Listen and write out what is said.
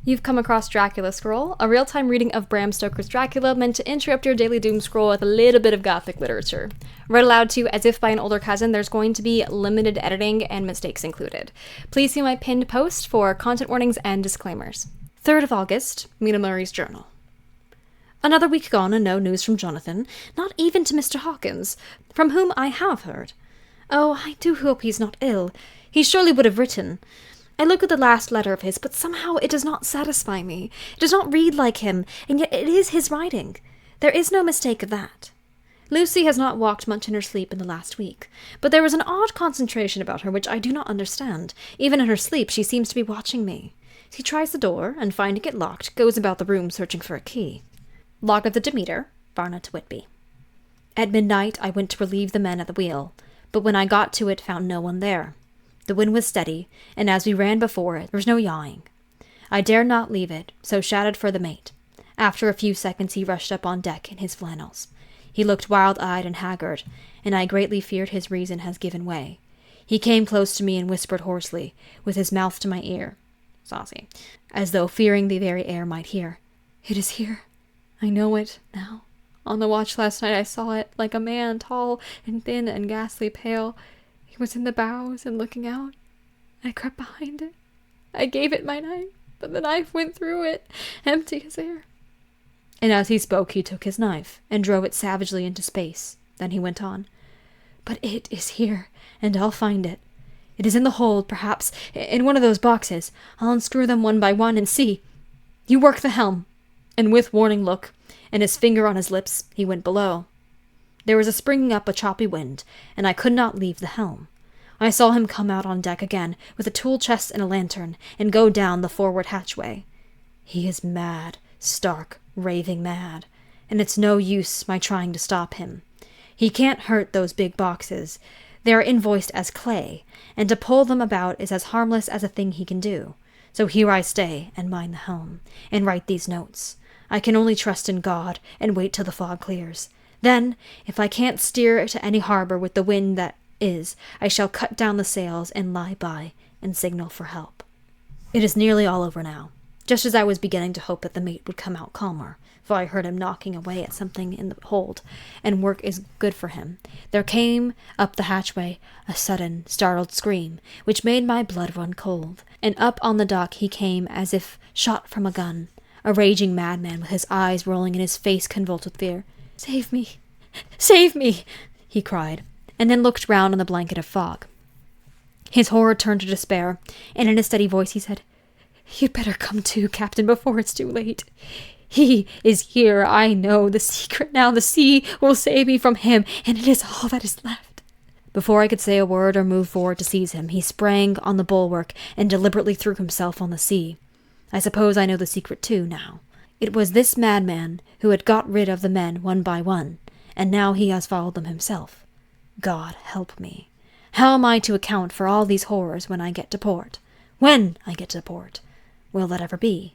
You've come across Dracula Scroll, a real-time reading of Bram Stoker's Dracula meant to interrupt your daily doom scroll with a little bit of gothic literature. Read aloud to as if by an older cousin, there's going to be limited editing and mistakes included. Please see my pinned post for content warnings and disclaimers. 3rd of August, Mina Murray's journal. Another week gone and no news from Jonathan, not even to Mr. Hawkins, from whom I have heard. Oh, I do hope he's not ill. He surely would have written. I look at the last letter of his, but somehow it does not satisfy me. It does not read like him, and yet it is his writing. There is no mistake of that. Lucy has not walked much in her sleep in the last week, but there is an odd concentration about her which I do not understand. Even in her sleep she seems to be watching me. She tries the door, and finding it locked, goes about the room searching for a key. Log of the Demeter, Varna to Whitby. At midnight I went to relieve the men at the wheel, but when I got to it found no one there. The wind was steady, and as we ran before it, there was no yawing. I dared not leave it, so shouted for the mate. After a few seconds he rushed up on deck in his flannels. He looked wild-eyed and haggard, and I greatly feared his reason has given way. He came close to me and whispered hoarsely, with his mouth to my ear, saucy, as though fearing the very air might hear. "It is here. I know it now. On the watch last night I saw it, like a man, tall and thin and ghastly pale. He was in the bows and looking out. I crept behind it. I gave it my knife, but the knife went through it, empty as air." And as he spoke, he took his knife and drove it savagely into space. Then he went on. "But it is here, and I'll find it. It is in the hold, perhaps, in one of those boxes. I'll unscrew them one by one and see. You work the helm." And with warning look, and his finger on his lips, he went below. There was a springing up a choppy wind, and I could not leave the helm. I saw him come out on deck again, with a tool chest and a lantern, and go down the forward hatchway. He is mad, stark, raving mad, and it's no use my trying to stop him. He can't hurt those big boxes. They are invoiced as clay, and to pull them about is as harmless as a thing he can do. So here I stay, and mind the helm, and write these notes. I can only trust in God, and wait till the fog clears. Then, if I can't steer to any harbor with the wind that is, I shall cut down the sails and lie by and signal for help. It is nearly all over now, just as I was beginning to hope that the mate would come out calmer, for I heard him knocking away at something in the hold, and work is good for him. There came up the hatchway a sudden, startled scream, which made my blood run cold, and up on the dock he came as if shot from a gun, a raging madman with his eyes rolling and his face convulsed with fear. "Save me! Save me!" he cried, and then looked round on the blanket of fog. His horror turned to despair, and in a steady voice he said, "You'd better come too, Captain, before it's too late. He is here, I know the secret now. The sea will save me from him, and it is all that is left." Before I could say a word or move forward to seize him, he sprang on the bulwark and deliberately threw himself on the sea. I suppose I know the secret too now. It was this madman who had got rid of the men one by one, and now he has followed them himself. God help me. How am I to account for all these horrors when I get to port? When I get to port? Will that ever be?